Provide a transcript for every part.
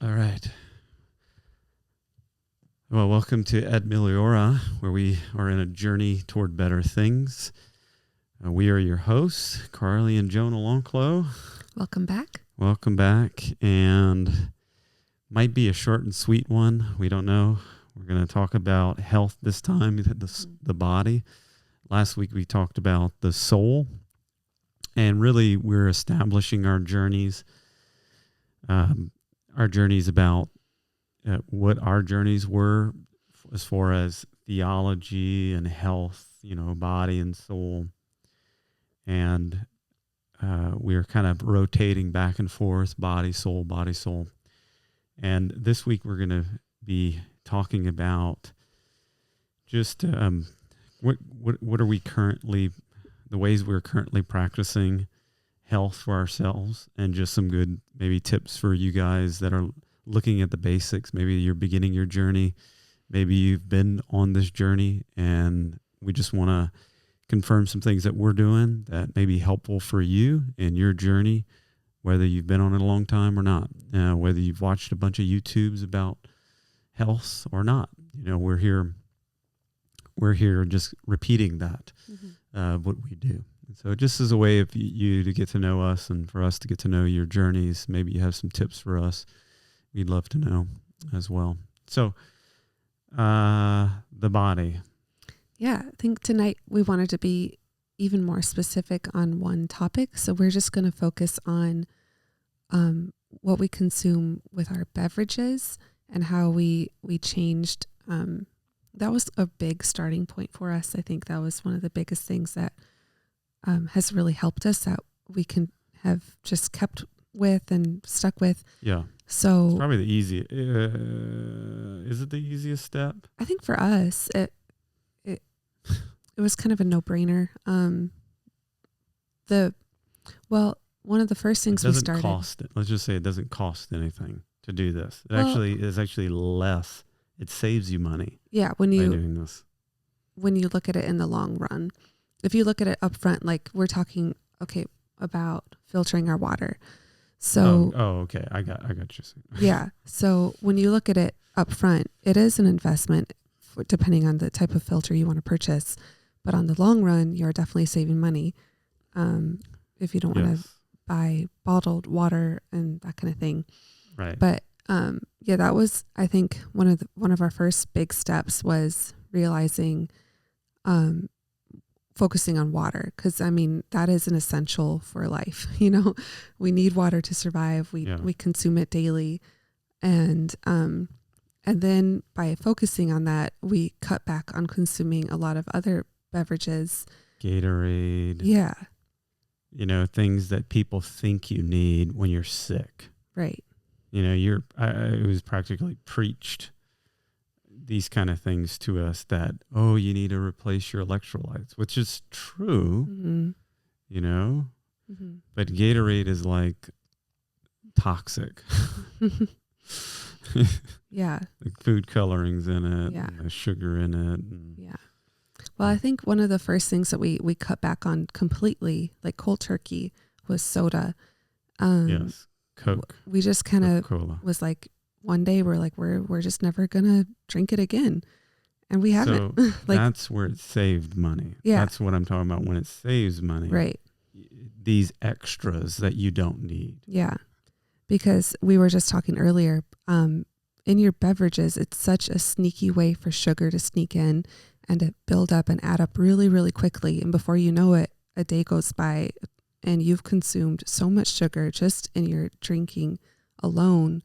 All right. Well, welcome to Ed Meliora, where we are in a journey toward better things. We are your hosts, Carly and Jonah Longclough. Welcome back. Welcome back. And might be a short and sweet one. We don't know. We're going to talk about health this time, the body. Last week we talked about the soul. And really we're establishing our journeys. Our journeys about what our journeys were as far as theology and health, body and soul. And we're kind of rotating back and forth, body, soul, body, soul. And this week we're going to be talking about just what are we currently, the ways we're currently practicing health for ourselves, and just some good maybe tips for you guys that are looking at the basics. Maybe you're beginning your journey. Maybe you've been on this journey, and we just want to confirm some things that we're doing that may be helpful for you in your journey, whether you've been on it a long time or not, whether you've watched a bunch of YouTubes about health or not. We're here just repeating that, what we do. And so just as a way of you to get to know us and for us to get to know your journeys, maybe you have some tips for us. We'd love to know as well. So, the body. Yeah, I think tonight we wanted to be even more specific on one topic. So we're just going to focus on what we consume with our beverages and how we changed. That was a big starting point for us. I think that was one of the biggest things that has really helped us, that we can have just kept with and stuck with. Yeah. So it's probably the easiest. Is it the easiest step? I think for us, it was kind of a no-brainer. One of the first things we started. Let's just say it doesn't cost anything to do this. It is actually less. It saves you money. Yeah, by doing this. When you look at it in the long run, if you look at it up front, like we're talking, about filtering our water. So, okay. I got you. Yeah. So when you look at it up front, it is an investment depending on the type of filter you want to purchase. But on the long run, you're definitely saving money. If you don't want to buy bottled water and that kind of thing. Right. But, that was, I think one of our first big steps was realizing, focusing on water. 'Cause that is an essential for life. We need water to survive. We consume it daily. And then by focusing on that, we cut back on consuming a lot of other beverages. Gatorade. Yeah. Things that people think you need when you're sick. Right. It was practically preached these kind of things to us that, you need to replace your electrolytes, which is true, but Gatorade is like toxic. Yeah. The food colorings in it, and the sugar in it. Yeah. Well, I think one of the first things that we cut back on completely, like cold turkey, was soda. Yes. Coke. We just kind of was like, one day we're just never gonna drink it again, and we haven't. So that's where it saved money. Yeah, that's what I'm talking about when it saves money. Right. These extras that you don't need. Yeah, because we were just talking earlier. In your beverages, it's such a sneaky way for sugar to sneak in and to build up and add up really, really quickly. And before you know it, a day goes by, and you've consumed so much sugar just in your drinking alone.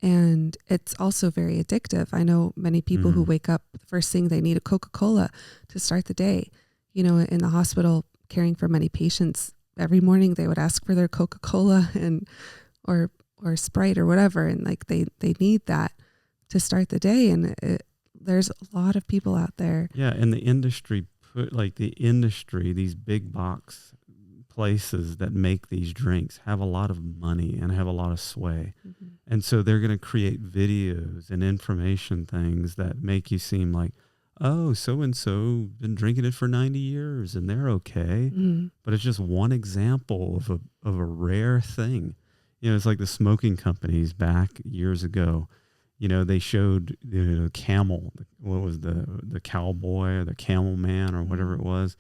And it's also very addictive. I know many people who wake up, the first thing they need a Coca-Cola to start the day. In the hospital, caring for many patients, every morning they would ask for their Coca-Cola or Sprite or whatever. And they need that to start the day. And there's a lot of people out there. Yeah. And the industry these big box places that make these drinks have a lot of money and have a lot of sway. And so they're going to create videos and information things that make you seem like, oh, so-and-so been drinking it for 90 years and they're okay. But it's just one example of a rare thing. It's like the smoking companies back years ago. They showed the camel, what was the cowboy or the camel man or whatever it was.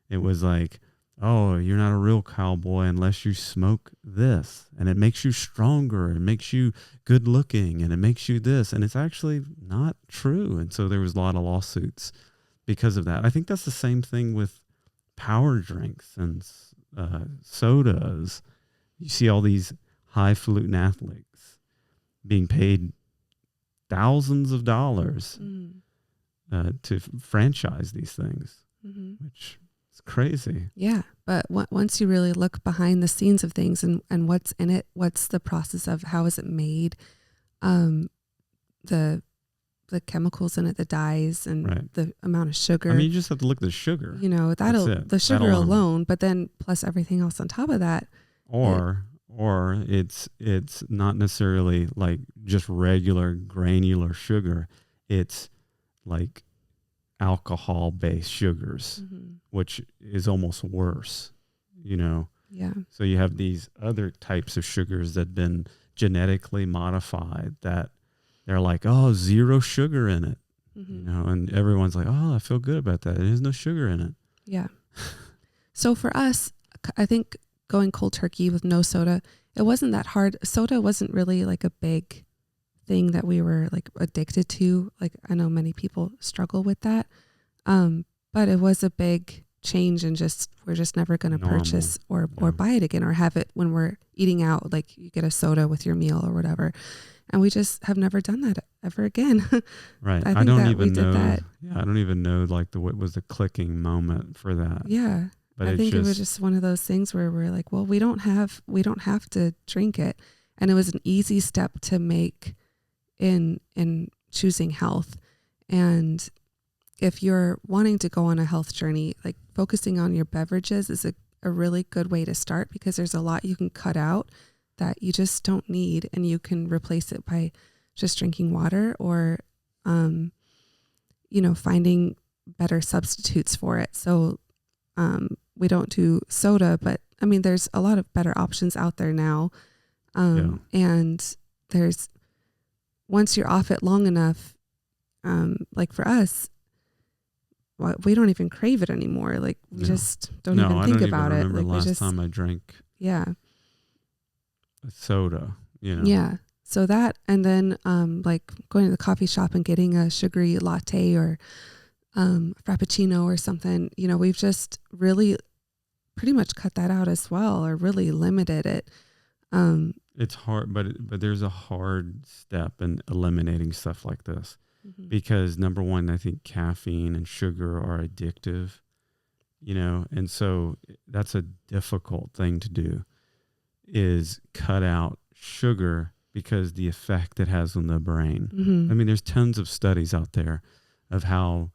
It was like, oh, you're not a real cowboy unless you smoke this, and it makes you stronger, it makes you good looking, and it makes you this, and it's actually not true. And so there was a lot of lawsuits because of that. I think that's the same thing with power drinks and sodas. You see all these highfalutin athletes being paid thousands of dollars to franchise these things, which is crazy. Yeah. But once you really look behind the scenes of things and what's in it, what's the process of how is it made, the chemicals in it, the dyes, and the amount of sugar. I mean, you just have to look at the sugar. The sugar alone, but then plus everything else on top of that. Or it's not necessarily like just regular granular sugar. It's like alcohol-based sugars, which is almost worse, Yeah. So you have these other types of sugars that have been genetically modified that they're like, oh, 0 sugar in it, and everyone's like, oh, I feel good about that. There's no sugar in it. Yeah. So for us, I think going cold turkey with no soda, it wasn't that hard. Soda wasn't really like a big thing that we were like addicted to. Like I know many people struggle with that. But it was a big change, and we're just never going to purchase or buy it again or have it when we're eating out. Like you get a soda with your meal or whatever. And we just have never done that ever again. Right. I don't even know. Yeah, I don't even know like what was the clicking moment for that. Yeah. But I think it was just one of those things where we're like, well, we don't have to drink it. And it was an easy step to make in choosing health. And if you're wanting to go on a health journey, like focusing on your beverages is a really good way to start, because there's a lot you can cut out that you just don't need, and you can replace it by just drinking water or, finding better substitutes for it. So, we don't do soda, but I mean, there's a lot of better options out there now. And once you're off it long enough, like for us, we don't even crave it anymore. Like we just don't even think about it. Like last time I drank a soda, Yeah. So that, and then like going to the coffee shop and getting a sugary latte or frappuccino or something, we've just really pretty much cut that out as well, or really limited it. It's hard, but there's a hard step in eliminating stuff like this, because number one, I think caffeine and sugar are addictive, and so that's a difficult thing to do, is cut out sugar because the effect it has on the brain. I mean, there's tons of studies out there of how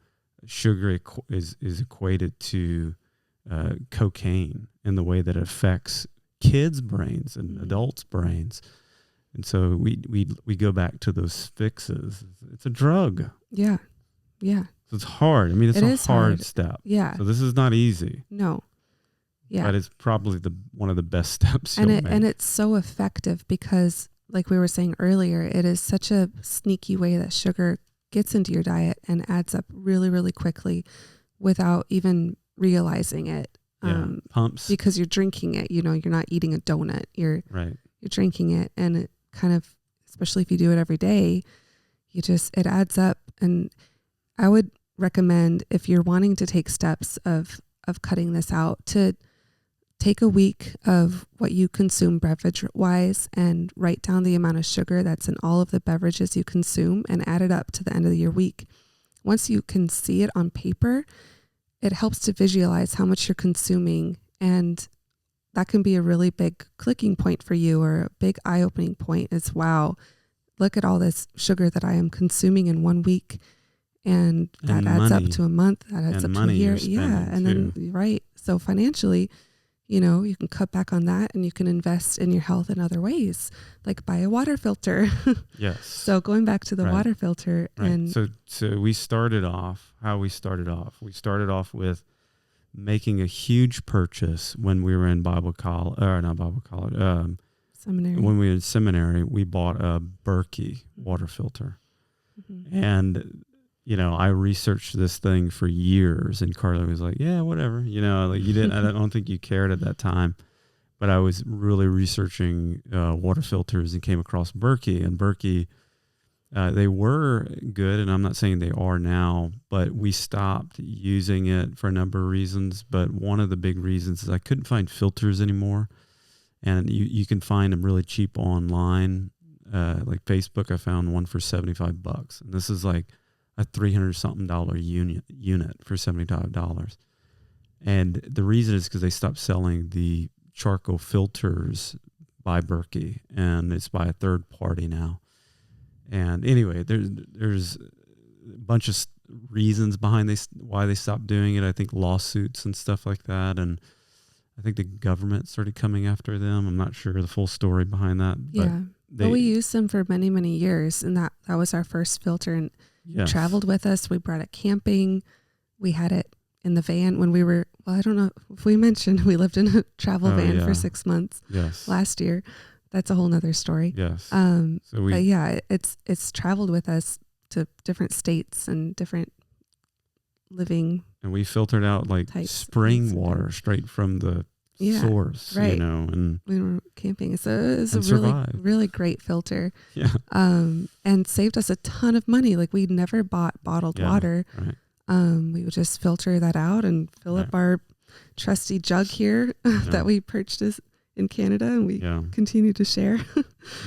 sugar is equated to cocaine in the way that it affects kids' brains and adults' brains. And so we go back to those fixes. It's a drug. Yeah. Yeah. So it's hard. I mean, it's a hard step. Yeah. So this is not easy. No. Yeah. But it's probably one of the best steps. And it's so effective because, like we were saying earlier, it is such a sneaky way that sugar gets into your diet and adds up really, really quickly without even realizing it. Pumps. Because you're drinking it, you're not eating a donut. You're drinking it, and it kind of, especially if you do it every day, it adds up. And I would recommend, if you're wanting to take steps of cutting this out, to take a week of what you consume beverage wise and write down the amount of sugar that's in all of the beverages you consume and add it up to the end of your week. Once you can see it on paper, it helps to visualize how much you're consuming, and that can be a really big clicking point for you, or a big eye-opening point is, wow, look at all this sugar that I am consuming in 1 week. And that adds up to a month, that adds up to a year. Yeah. And then, right. So financially, you can cut back on that, and you can invest in your health in other ways, like buy a water filter. Yes. So going back to the water filter. Right. And so we started off with making a huge purchase when we were in seminary. when we were in seminary, we bought a Berkey water filter. Mm-hmm. And, I researched this thing for years, and Carly was like, yeah, whatever, like you didn't, I don't think you cared at that time, but I was really researching water filters and came across Berkey, and Berkey, they were good, and I'm not saying they are now, but we stopped using it for a number of reasons. But one of the big reasons is I couldn't find filters anymore, and you can find them really cheap online. Like Facebook, I found one for $75, and this is like a $300-something unit for $75. And the reason is because they stopped selling the charcoal filters by Berkey, and it's by a third party now. And anyway, there's a bunch of reasons behind why they stopped doing it. I think lawsuits and stuff like that, and I think the government started coming after them. I'm not sure the full story behind that. Yeah, but we used them for many, many years, and that was our first filter, and yes. It traveled with us. We brought it camping. We had it in the van when we were, well, I don't know if we mentioned we lived in a travel van for 6 months last year. That's a whole nother story. Yes. But yeah, it's traveled with us to different states and different living. And we filtered out like spring water straight from the source, right. And we were camping. So it's a really great filter. Yeah. And saved us a ton of money. Like we never bought bottled water. Right. We would just filter that out and fill up our trusty jug here that we purchased in Canada, and we continue to share.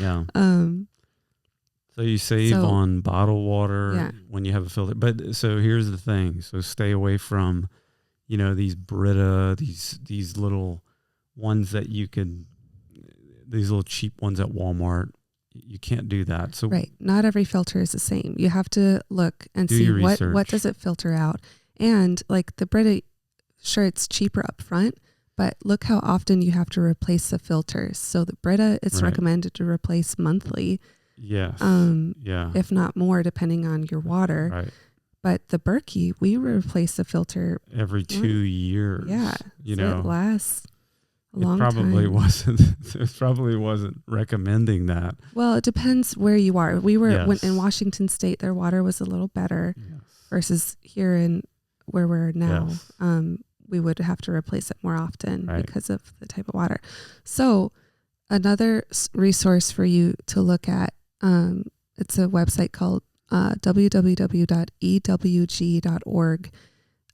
Yeah. So you save on bottled water when you have a filter. But so here's the thing. So stay away from, these Brita, these little ones that these little cheap ones at Walmart. You can't do that. So right. Not every filter is the same. You have to look and see what does it filter out. And like the Brita, sure, it's cheaper up front, but look how often you have to replace the filters. So the Brita, it's recommended to replace monthly. Yes. If not more, depending on your water. Right. But the Berkey, we replace the filter every 2 years. Yeah. It lasts a long time. It probably wasn't recommending that. Well, it depends where you are. We were in Washington State, their water was a little better versus here in where we're now. Yes. We would have to replace it more often because of the type of water. So another resource for you to look at, it's a website called www.ewg.org.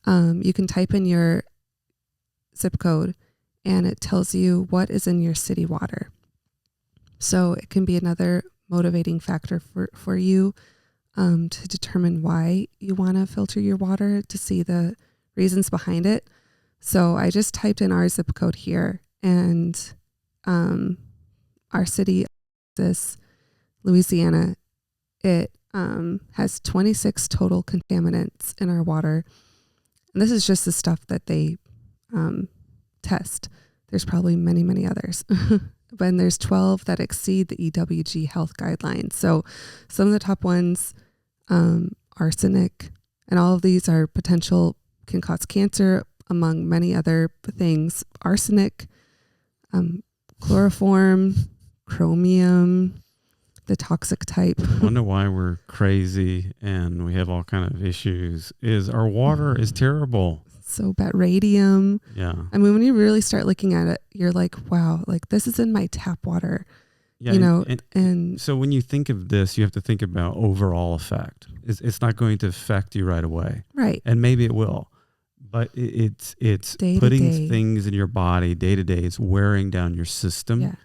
You can type in your zip code and it tells you what is in your city water. So it can be another motivating factor for you to determine why you want to filter your water, to see the reasons behind it. So I just typed in our zip code here, and our city, Louisiana, it has 26 total contaminants in our water. And this is just the stuff that they test. There's probably many, many others. But there's 12 that exceed the EWG health guidelines. So some of the top ones, arsenic, and all of these are can cause cancer, among many other things. Arsenic, chloroform, chromium, the toxic type. I wonder why we're crazy and we have all kind of issues. Is our water is terrible. So bad. Radium. Yeah. I mean, when you really start looking at it, you're like, wow, like this is in my tap water. Yeah, and so when you think of this, you have to think about overall effect. It's not going to affect you right away. Right. And maybe it will. But it's day putting things in your body day to day. It's wearing down your system,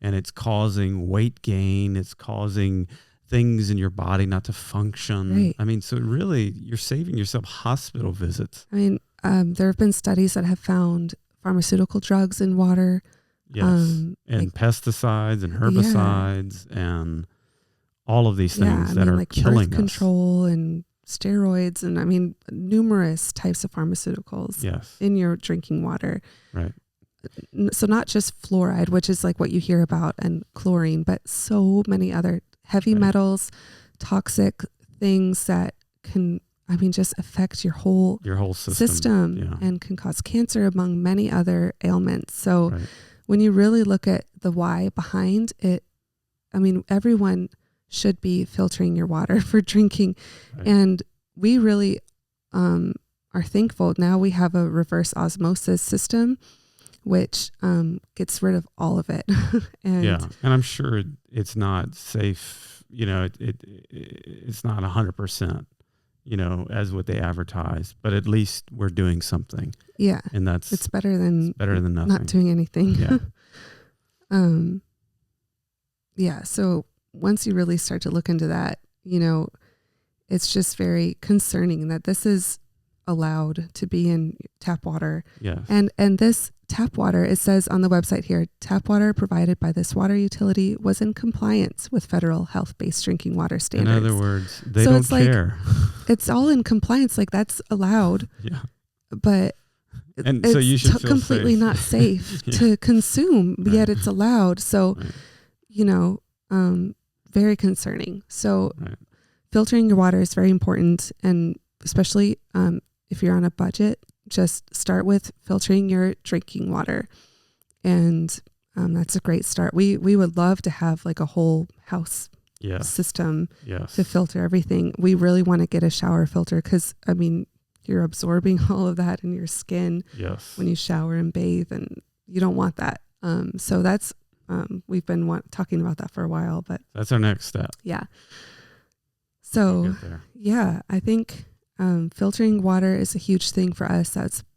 and it's causing weight gain. It's causing things in your body not to function. Right. I mean, so really, you're saving yourself hospital visits. I mean, there have been studies that have found pharmaceutical drugs in water. Yes, and like pesticides and herbicides and all of these things that are killing birth control and steroids, and I mean numerous types of pharmaceuticals in your drinking water. Right. So not just fluoride, which is like what you hear about, and chlorine, but so many other heavy metals, toxic things that can, I mean, just affect your whole system and can cause cancer, among many other ailments. So when you really look at the why behind it, I mean, everyone should be filtering your water for drinking. Right. And we really are thankful. Now we have a reverse osmosis system, which gets rid of all of it. And yeah. And I'm sure it's not safe, you know, it's not 100%, you know, as what they advertise, but at least we're doing something. yeah, And that's it's better than nothing. not doing anything. Yeah. Yeah. So once you really start to look into that, you know, it's just very concerning that this is allowed to be in tap water. Yes. And this tap water, it says on the website here, tap water provided by this water utility was in compliance with federal health-based drinking water standards. In other words, they So don't it's like, care. It's all in compliance. Like that's allowed, Yeah. but And it's so you should feel completely safe. not safe Yeah. to consume, Right. yet it's allowed. So, Right. you know, very concerning. So Right. filtering your water is very important. And especially if you're on a budget, just start with filtering your drinking water. And that's a great start. We would love to have like a whole house Yes. system Yes. to filter everything. We really want to get a shower filter because, I mean, you're absorbing all of that in your skin Yes. when you shower and bathe, and you don't want that. So that's, we've been talking about that for a while, but That's our next step. yeah. We'll So get there. yeah, I think filtering water is a huge thing for us.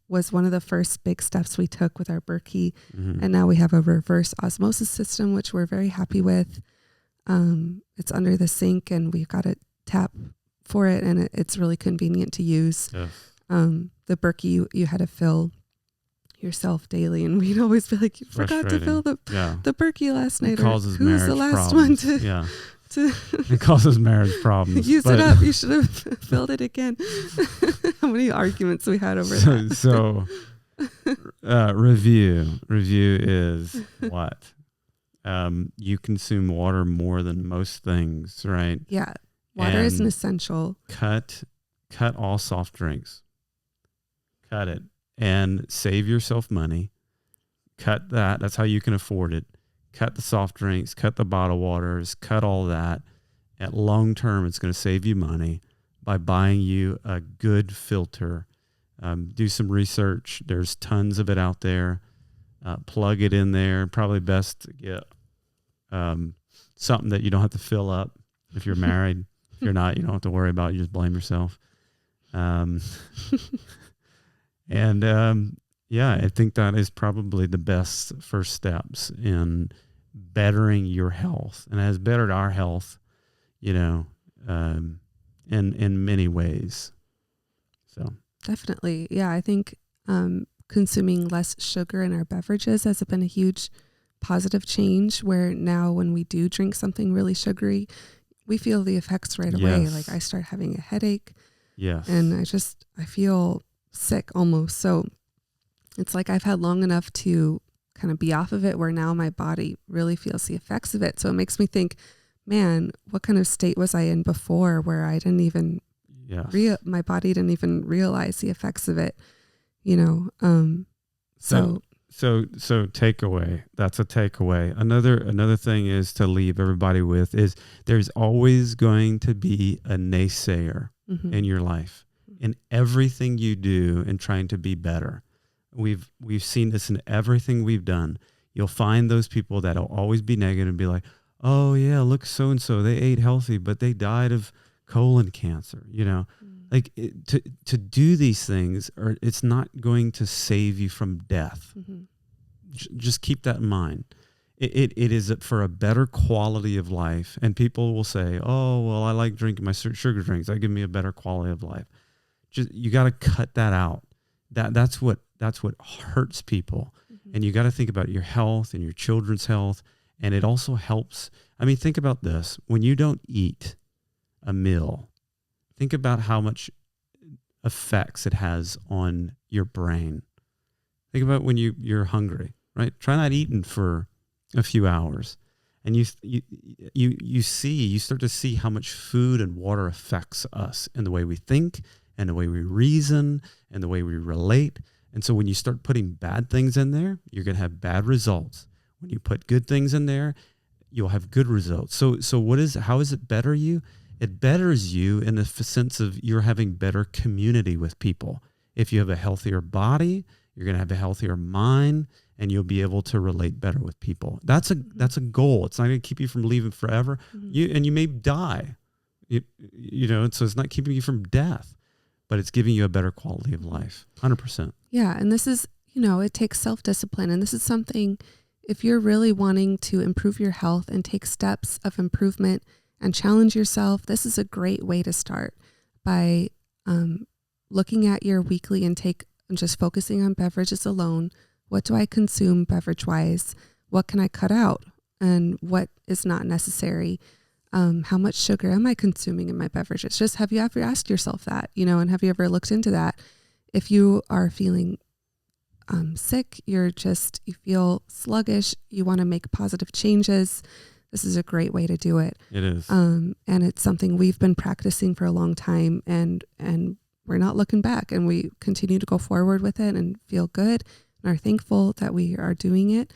Was one of the first big steps we took with our Berkey. Mhm. And now we have a reverse osmosis system, which we're very happy with. It's under the sink and we've got a tap for it, and it's really convenient to use. Yes. The Berkey you had to fill yourself daily, and we'd always be like, you forgot to fill Yeah. the Berkey last night. It causes Who's marriage the last problems. one to Yeah. to It causes marriage problems. use but- it up? You should have filled it again. How many arguments we had over that? So review is what? You consume water more than most things, right? Yeah, water is an And essential. cut all soft drinks. Cut it and save yourself money. Cut that. That's how you can afford it. Cut the soft drinks, cut the bottled waters, cut all that. At long term, it's going to save you money by buying you a good filter. Do some research. There's tons of it out there. Plug it in there. Probably best to get something that you don't have to fill up if you're married. If you're not, you don't have to worry about it. You just blame yourself. Yeah, I think that is probably the best first steps in bettering your health, and it has bettered our health, you know, in many ways. So Definitely. Yeah, I think consuming less sugar in our beverages has been a huge positive change, where now when we do drink something really sugary, we feel the effects right away. Yes. Like I start having a headache, yes, and I feel sick almost. So it's like I've had long enough to kind of be off of it, where now my body really feels the effects of it. So it makes me think, man, what kind of state was I in before, where I didn't even my body didn't even realize the effects of it, you know? So takeaway. That's a takeaway. Another thing is to leave everybody with is there's always going to be a naysayer in your life, in everything you do in trying to be better. We've seen this in everything we've done. You'll find those people that'll always be negative and be like, oh yeah, look, so-and-so, they ate healthy, but they died of colon cancer, you know, like to do these things, or it's not going to save you from death. Just keep that in mind. It is for a better quality of life. And people will say, oh, well, I like drinking my sugar drinks. That give me a better quality of life. You got to cut that out. That's what hurts people. And you got to think about your health and your children's health. And it also helps. I mean, think about this. When you don't eat a meal, think about how much effects it has on your brain. Think about when you're hungry, right? Try not eating for a few hours. And you start to see how much food and water affects us in the way we think and the way we reason and the way we relate. And so when you start putting bad things in there, you're going to have bad results. When you put good things in there, you'll have good results. So how does it better you? It betters you in the sense of you're having better community with people. If you have a healthier body, you're going to have a healthier mind, and you'll be able to relate better with people. That's a goal. It's not going to keep you from leaving forever. You may die, so it's not keeping you from death, but it's giving you a better quality of life. 100%. Yeah. And this is, it takes self-discipline. And this is something, if you're really wanting to improve your health and take steps of improvement and challenge yourself, this is a great way to start by looking at your weekly intake and just focusing on beverages alone. What do I consume beverage-wise? What can I cut out? And what is not necessary? How much sugar am I consuming in my beverages? Just have you ever asked yourself that, and have you ever looked into that? If you are feeling sick, you feel sluggish, you want to make positive changes, this is a great way to do it. It is. And it's something we've been practicing for a long time, and we're not looking back, and we continue to go forward with it and feel good and are thankful that we are doing it.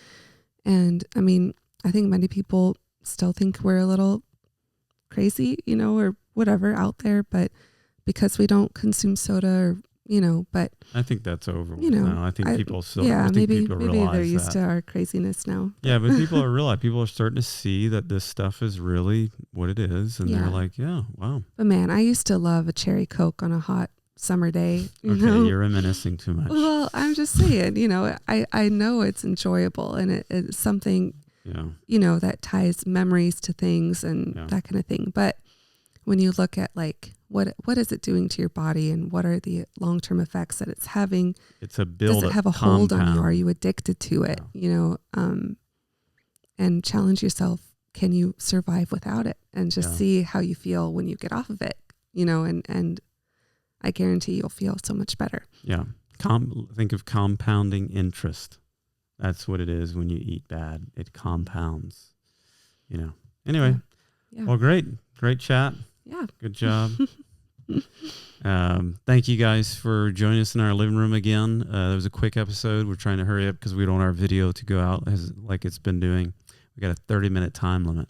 And I mean, I think many people still think we're a little crazy, or whatever out there, but because we don't consume soda or but I think that's over with now. I think people still, yeah, I think maybe people realize they're used that. to our craziness now. Yeah, but people are starting to see that this stuff is really what it is, and they're like, yeah, wow. But man, I used to love a cherry Coke on a hot summer day. You're reminiscing too much. Well, I'm just saying, I know it's enjoyable, and it's something, that ties memories to things and that kind of thing. But when you look at what is it doing to your body, and what are the long-term effects that it's having? It's a does it have a hold on you? Are you addicted to it? And challenge yourself. Can you survive without it? And just see how you feel when you get off of it, and I guarantee you'll feel so much better. Yeah. Think of compounding interest. That's what it is when you eat bad. It compounds, Anyway. Yeah. Well, great chat. Yeah. Good job. Thank you guys for joining us in our living room again. That was a quick episode. We're trying to hurry up because we don't want our video to go out like it's been doing. We got a 30-minute time limit.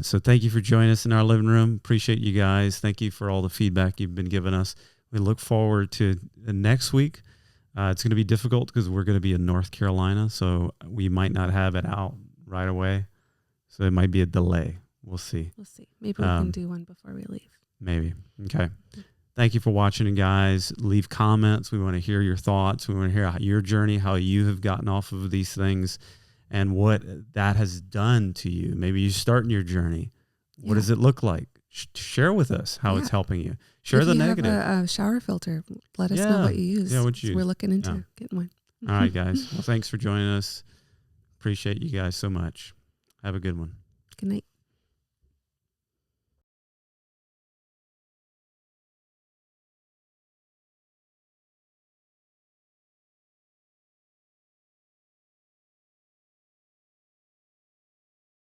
So thank you for joining us in our living room. Appreciate you guys. Thank you for all the feedback you've been giving us. We look forward to next week. It's going to be difficult because we're going to be in North Carolina, so we might not have it out right away. So it might be a delay. We'll see. Maybe we can do one before we leave. Maybe. Okay. Thank you for watching, guys. Leave comments. We want to hear your thoughts. We want to hear your journey, how you have gotten off of these things, and what that has done to you. Maybe you starting your journey. What does it look like? Share with us how it's helping you. Share the negative. If you have a shower filter, let us know what you use. Yeah, what you use. We're looking into getting one. All right, guys. Well, thanks for joining us. Appreciate you guys so much. Have a good one. Good night.